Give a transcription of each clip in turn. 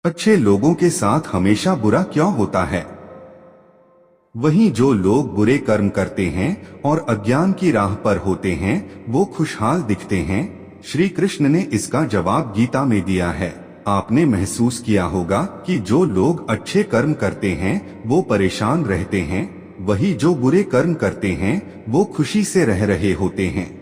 अच्छे लोगों के साथ हमेशा बुरा क्यों होता है? वहीं जो लोग बुरे कर्म करते हैं और अज्ञान की राह पर होते हैं वो खुशहाल दिखते हैं। श्री कृष्ण ने इसका जवाब गीता में दिया है। आपने महसूस किया होगा कि जो लोग अच्छे कर्म करते हैं वो परेशान रहते हैं, वही जो बुरे कर्म करते हैं वो खुशी से रह रहे होते हैं।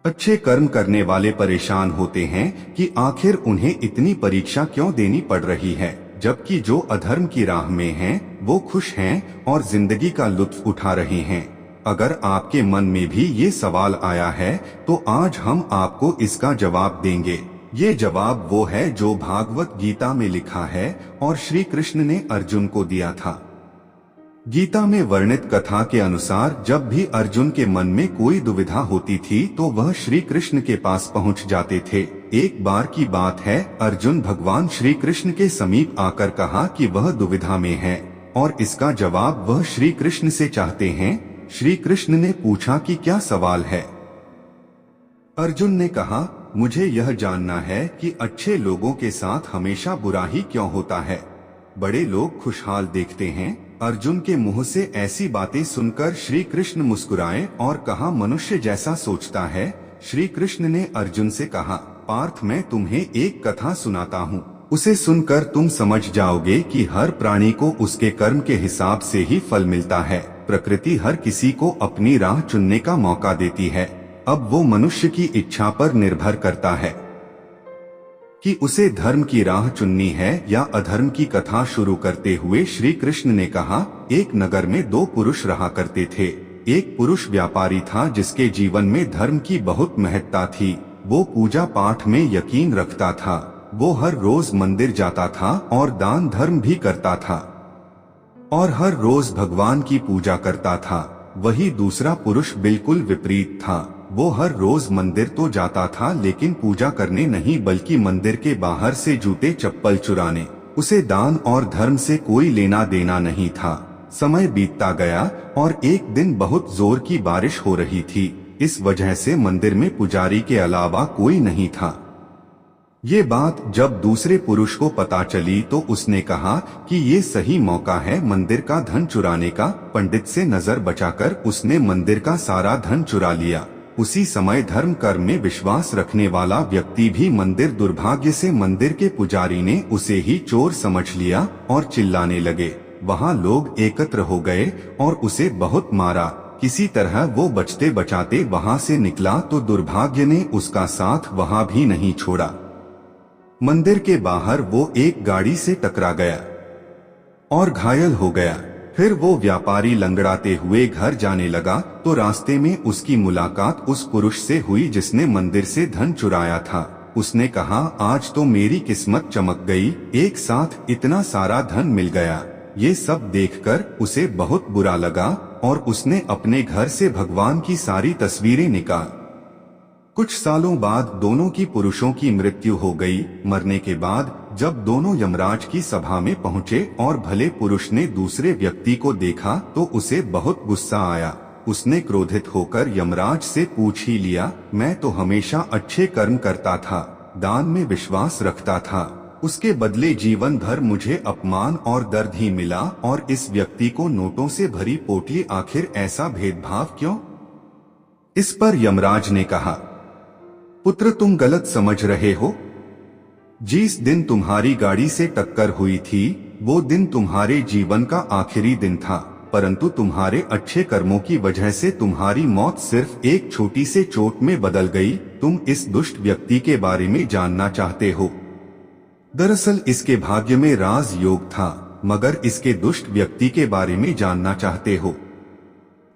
अच्छे कर्म करने वाले परेशान होते हैं कि आखिर उन्हें इतनी परीक्षा क्यों देनी पड़ रही है, जबकि जो अधर्म की राह में हैं वो खुश हैं और जिंदगी का लुत्फ उठा रहे हैं। अगर आपके मन में भी ये सवाल आया है तो आज हम आपको इसका जवाब देंगे। ये जवाब वो है जो भागवत गीता में लिखा है और श्री कृष्ण ने अर्जुन को दिया था। गीता में वर्णित कथा के अनुसार जब भी अर्जुन के मन में कोई दुविधा होती थी तो वह श्री कृष्ण के पास पहुंच जाते थे। एक बार की बात है, अर्जुन भगवान श्री कृष्ण के समीप आकर कहा कि वह दुविधा में है और इसका जवाब वह श्री कृष्ण से चाहते हैं। श्री कृष्ण ने पूछा कि क्या सवाल है? अर्जुन ने कहा, मुझे यह जानना है कि अच्छे लोगों के साथ हमेशा बुरा ही क्यों होता है? बड़े लोग खुशहाल देखते हैं। अर्जुन के मुंह से ऐसी बातें सुनकर श्री कृष्ण मुस्कुराए और कहा, मनुष्य जैसा सोचता है। श्री कृष्ण ने अर्जुन से कहा, पार्थ मैं तुम्हें एक कथा सुनाता हूँ, उसे सुनकर तुम समझ जाओगे कि हर प्राणी को उसके कर्म के हिसाब से ही फल मिलता है। प्रकृति हर किसी को अपनी राह चुनने का मौका देती है। अब वो मनुष्य की इच्छा पर निर्भर करता है कि उसे धर्म की राह चुननी है या अधर्म की। कथा शुरू करते हुए श्री कृष्ण ने कहा, एक नगर में दो पुरुष रहा करते थे। एक पुरुष व्यापारी था जिसके जीवन में धर्म की बहुत महत्ता थी। वो पूजा पाठ में यकीन रखता था। वो हर रोज मंदिर जाता था और दान धर्म भी करता था और हर रोज भगवान की पूजा करता था। वही दूसरा पुरुष बिल्कुल विपरीत था। वो हर रोज मंदिर तो जाता था लेकिन पूजा करने नहीं बल्कि मंदिर के बाहर से जूते चप्पल चुराने। उसे दान और धर्म से कोई लेना देना नहीं था। समय बीतता गया और एक दिन बहुत जोर की बारिश हो रही थी। इस वजह से मंदिर में पुजारी के अलावा कोई नहीं था। ये बात जब दूसरे पुरुष को पता चली तो उसने कहा कि ये सही मौका है मंदिर का धन चुराने का। पंडित से नजर बचाकर उसने मंदिर का सारा धन चुरा लिया। उसी समय धर्म कर्म में विश्वास रखने वाला व्यक्ति भी मंदिर, दुर्भाग्य से मंदिर के पुजारी ने उसे ही चोर समझ लिया और चिल्लाने लगे। वहाँ लोग एकत्र हो गए और उसे बहुत मारा। किसी तरह वो बचते बचाते वहाँ से निकला तो दुर्भाग्य ने उसका साथ वहाँ भी नहीं छोड़ा। मंदिर के बाहर वो एक गाड़ी से टकरा गया और घायल हो गया। फिर वो व्यापारी लंगड़ाते हुए घर जाने लगा तो रास्ते में उसकी मुलाकात उस पुरुष से हुई जिसने मंदिर से धन चुराया था। उसने कहा, आज तो मेरी किस्मत चमक गई, एक साथ इतना सारा धन मिल गया। ये सब देखकर उसे बहुत बुरा लगा और उसने अपने घर से भगवान की सारी तस्वीरें निकाल। कुछ सालों बाद दोनों की पुरुषों की मृत्यु हो गई। मरने के बाद जब दोनों यमराज की सभा में पहुंचे और भले पुरुष ने दूसरे व्यक्ति को देखा तो उसे बहुत गुस्सा आया। उसने क्रोधित होकर यमराज से पूछ ही लिया, मैं तो हमेशा अच्छे कर्म करता था, दान में विश्वास रखता था, उसके बदले जीवन भर मुझे अपमान और दर्द ही मिला और इस व्यक्ति को नोटों से भरी पोटली, आखिर ऐसा भेदभाव क्यों? इस पर यमराज ने कहा, पुत्र तुम गलत समझ रहे हो। जिस दिन तुम्हारी गाड़ी से टक्कर हुई थी वो दिन तुम्हारे जीवन का आखिरी दिन था, परंतु तुम्हारे अच्छे कर्मों की वजह से तुम्हारी मौत सिर्फ एक छोटी से चोट में बदल गई। तुम इस दुष्ट व्यक्ति के बारे में जानना चाहते हो। दरअसल इसके भाग्य में राज योग था, मगर इसके दुष्ट व्यक्ति के बारे में जानना चाहते हो।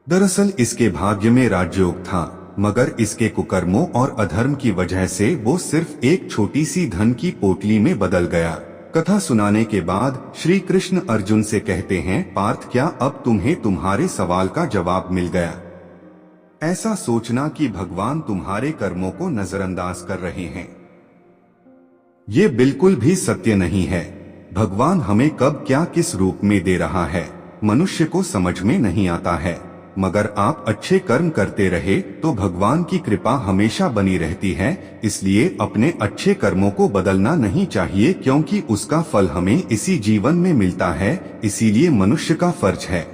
दरअसल इसके भाग्य में राजयोग था, मगर इसके कुकर्मों और अधर्म की वजह से वो सिर्फ एक छोटी सी धन की पोटली में बदल गया। कथा सुनाने के बाद श्री कृष्ण अर्जुन से कहते हैं, पार्थ क्या अब तुम्हें तुम्हारे सवाल का जवाब मिल गया? ऐसा सोचना कि भगवान तुम्हारे कर्मों को नजरअंदाज कर रहे हैं, ये बिल्कुल भी सत्य नहीं है। भगवान हमें कब क्या किस रूप में दे रहा है मनुष्य को समझ में नहीं आता है। मगर आप अच्छे कर्म करते रहे तो भगवान की कृपा हमेशा बनी रहती है। इसलिए अपने अच्छे कर्मों को बदलना नहीं चाहिए, क्योंकि उसका फल हमें इसी जीवन में मिलता है। इसीलिए मनुष्य का फर्ज है।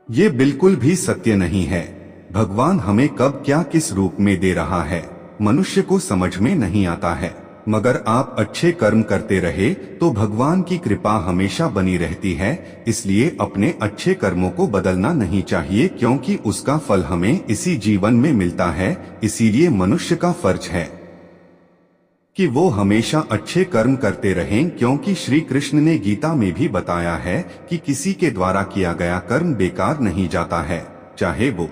ये बिल्कुल भी सत्य नहीं है। भगवान हमें कब क्या किस रूप में दे रहा है मनुष्य को समझ में नहीं आता है। मगर आप अच्छे कर्म करते रहे तो भगवान की कृपा हमेशा बनी रहती है। इसलिए अपने अच्छे कर्मों को बदलना नहीं चाहिए, क्योंकि उसका फल हमें इसी जीवन में मिलता है। इसीलिए मनुष्य का फर्ज है कि वो हमेशा अच्छे कर्म करते रहें, क्योंकि श्री कृष्ण ने गीता में भी बताया है कि किसी के द्वारा किया गया कर्म बेकार नहीं जाता है, चाहे वो